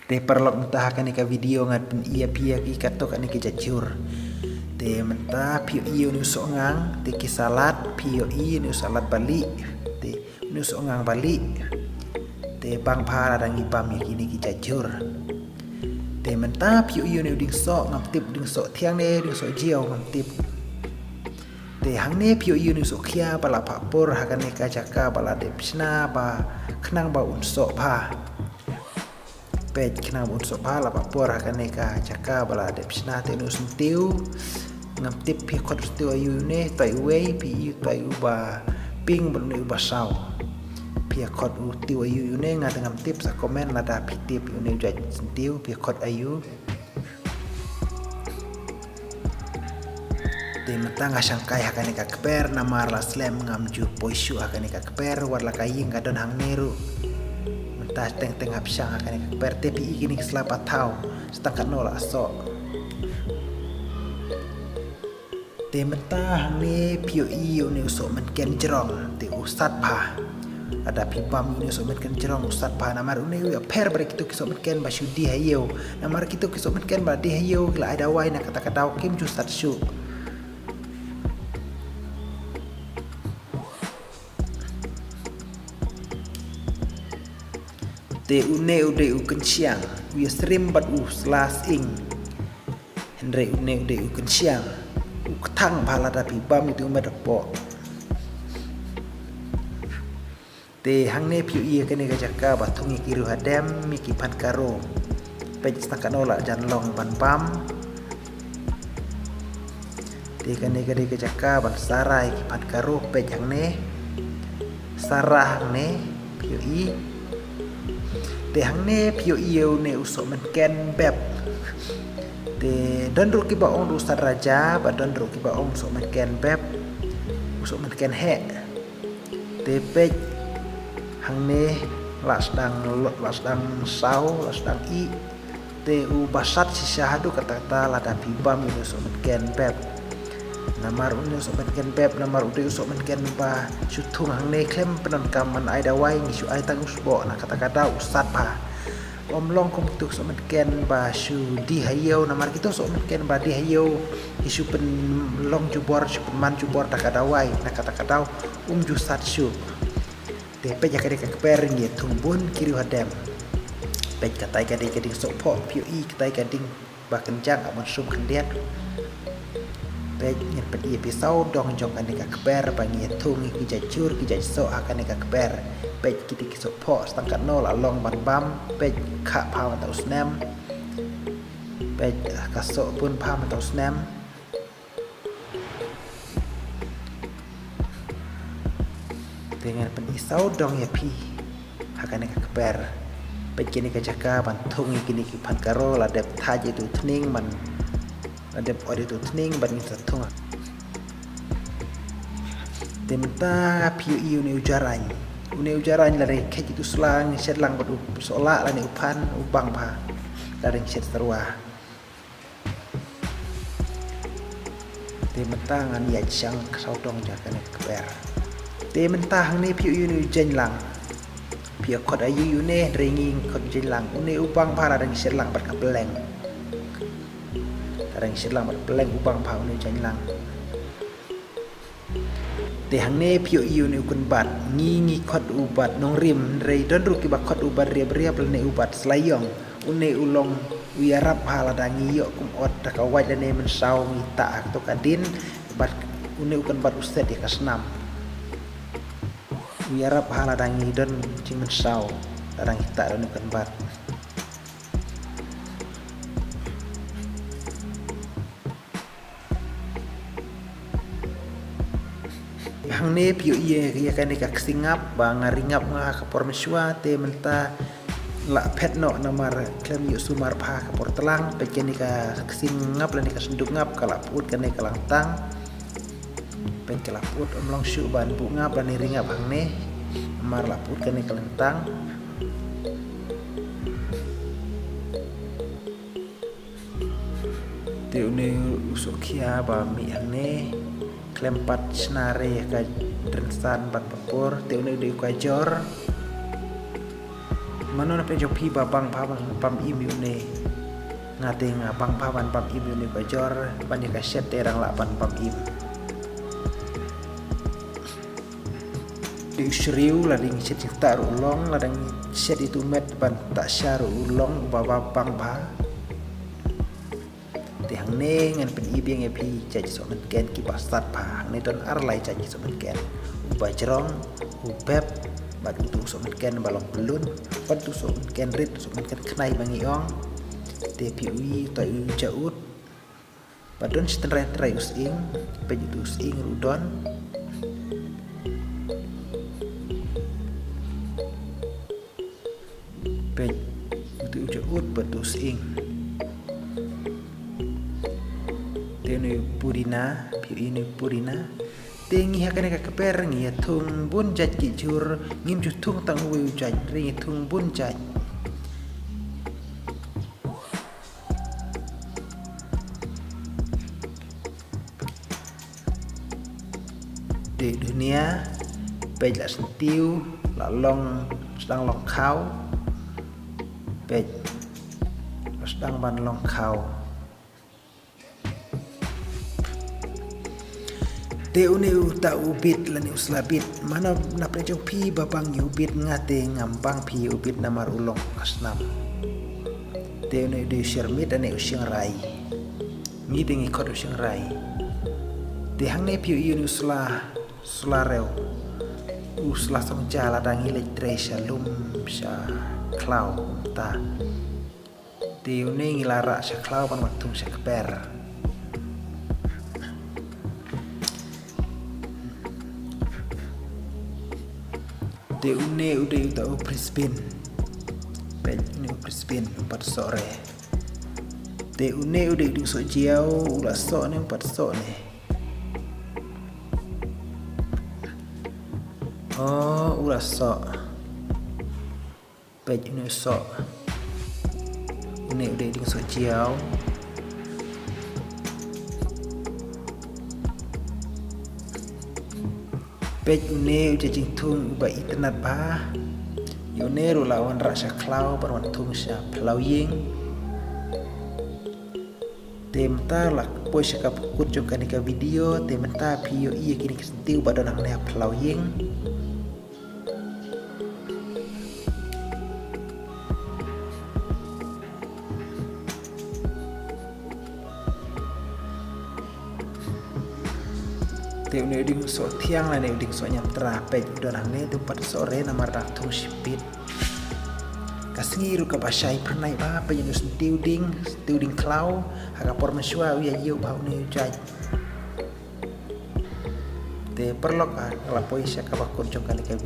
Te perlok mentah kan ika video ngat pen ia pia ki katok kan ika jajur. Te mentah pio iyo ni usok ngang te ki salat pio iyo ni salat balik te ni usok ngang balik te bang para dang ipam ya kini ki jajur. Te mentah pio iyo ni uding sok ngam tip uding sok tiang ne uding sok jiao ngam tip. Te hang ne pio iyo ni usok kia bala papur hakan ika jaka bala de pisna ba kenang ba unsok pa. Pej kenang unsok pa la papur hakan ika jaka bala de pisna te nu sentiu ngam tip pi kot sentiu ayu ne tai wei pi yu tai uba ping bal ne uba sau pi kot u tiu ayu ne ngat ngam tip sa komen la da pi tip yu ne jaj sentiu pi kot ayu te metang asangkai hakan ika keper namar la slem ngam ju poisu hakan ika keper war la kaying kadon hang neru mentah teng hapsang hakan ika keper te pi ikini selapa tau setangkat nola sok te mentah ni pio iyo ni usok menken jerong te usat pa ada pipam ni usok menken jerong usat pa namar une ya per bar kitu kisok menken ba syudi hayo namar kitu kisok menken ba di hayo la ada wai na kata-kata kim ju sat syu te une ude u kenciang u srim bat u slas ing Hendrei une ude u kenciang ketang pala tapi bam itu medepo te hang ne piu ia kene gajaka batungi kiru hadem miki pan karo pej setakan ola jan long ban pam te kene gade gajaka ban sarai ki pan karo pej hang ne sarah hang ne piu i te hang ne piu iu ne usok menken beb te don ru ki ba ong ustad raja ba don ru ki ba ong usok menken beb usok menken he te pej hang ne las dang sau las dang i te u basat si syahadu kata-kata lada pibam ini usok menken beb namar uni usok menken beb namar ude usok menken ba syutung hang ne klem penon kaman ai dawai ngi su ai tang usbo na kata-kata ustad pa om long kum tu sok menken ba shu di hayo namar kita sok menken ba di hayo isu pen long jubor su man jubor tak ada wai nak kata-kata ju sat shu te pe jakade ka keper ni tumbun kiri hadem pe katai kading sok po piu i katai kading ba kencang amon sum kendiat pe nyen pe i pisau dong jong kan ka keper ba ngi tung ki jajur ki jajso akan ka keper pe kiti kisok po setangkat nol along ban bam pe kha pa ma tau snem pe kasok pun pa ma tau snem dengan penisau dong ya pi hakan ka keper pe kini ka jaka ban thungi kini ki pan karo la dep thaje tu thning man la dep ode tu thning ban ni satung temta pi iu ni ujaran une ujaran lare kek itu selang sedlang badu sola lani upan ubang pa lare set terwa te mentangan ya chang saudong jakan keper te mentang ni piu ni jenlang piu kot ayu ne ringing kot jenlang une ubang pa lare set lang bat kapeleng lare set lang bat peleng ubang pa une jenlang te hang ne pio iu ni ukun bat ngi khot ubat nong rim rei don ru ki ba khot ubat riab ne ubat slayong une ulong wiarap hala dangi yo kum ot ta ka waj ne men sau mi ta to kadin bat une ukun bat ustet ya kasnam wiarap hala dangi don cing men sau darang kita don ukun bat hang ne piu ie ya kan ka singap ba ngaringap nga ka pormeswa te menta la pet no namar klem yu sumar pha ka por telang pe ken ka singap la ni ka senduk ngap kala put kan ka langtang pen kala put omlong syu ban bu ngap la ni ringap hang ne namar la put kan ka langtang te une usokia ba mi hang ne klempat senare ka rensan ban papur te une de ka jor Mano na pe jopi babang pam email ne ngating bang pawan pam email ne bajor banyak set terang lapan pam im di seriu lading set taru ulong ladang set itu met ban tak syaru ulong baba bang ba tiang ne ngan pen ibi yang epi jadi somen ken ki pastat pa ne don arlai jadi somen ken ubajrong ubeb batu tu somen ken balong belun batu somen ken rit somen ken knai bangiong TPUI tai jaut badon setrai using pejutu using rudon pej itu jaut batu using tene purina PUI ni purina tengi hakane ka keper ngi thung bun jaj ki jur ngim ju thung tang wi jaj ri thung bun jaj di dunia pej la sentiu la long sedang long khau pej sedang ban long khau de une uta ubit lani uslabit mana na prejong pi babang ubit ngate ngambang pi ubit namar ulong kasnam de une de shermit ane usyang rai ngi dingi kod usyang rai de hang ne pi yu usla reu usla song jala dangi le tresha lum sha klau ta de une ngilara sha klau pan waktu sha keper de une udah utau Brisbane pej ini Brisbane 4 sore de une udah di so jiao ula so ne 4 so ne oh ula so pej ini so une udah di so jiao pej une uja jing tung uba internet ba yone ru lawan rasa klau barwan tung sya plau ying temta lak poi sya kapukut jong kanika video temta pio iya kini kesentiu badon hang nea plau ying te une ding so tiang la ne ding so nyam tra pej don hang ne tu 4 sore namar rak thung sipit kasngiru ka basai pernai ba penyus tiu ding klau haga por mesua wi ayu bau ne jaj te perlok la poi sya ka bakon jong kali ka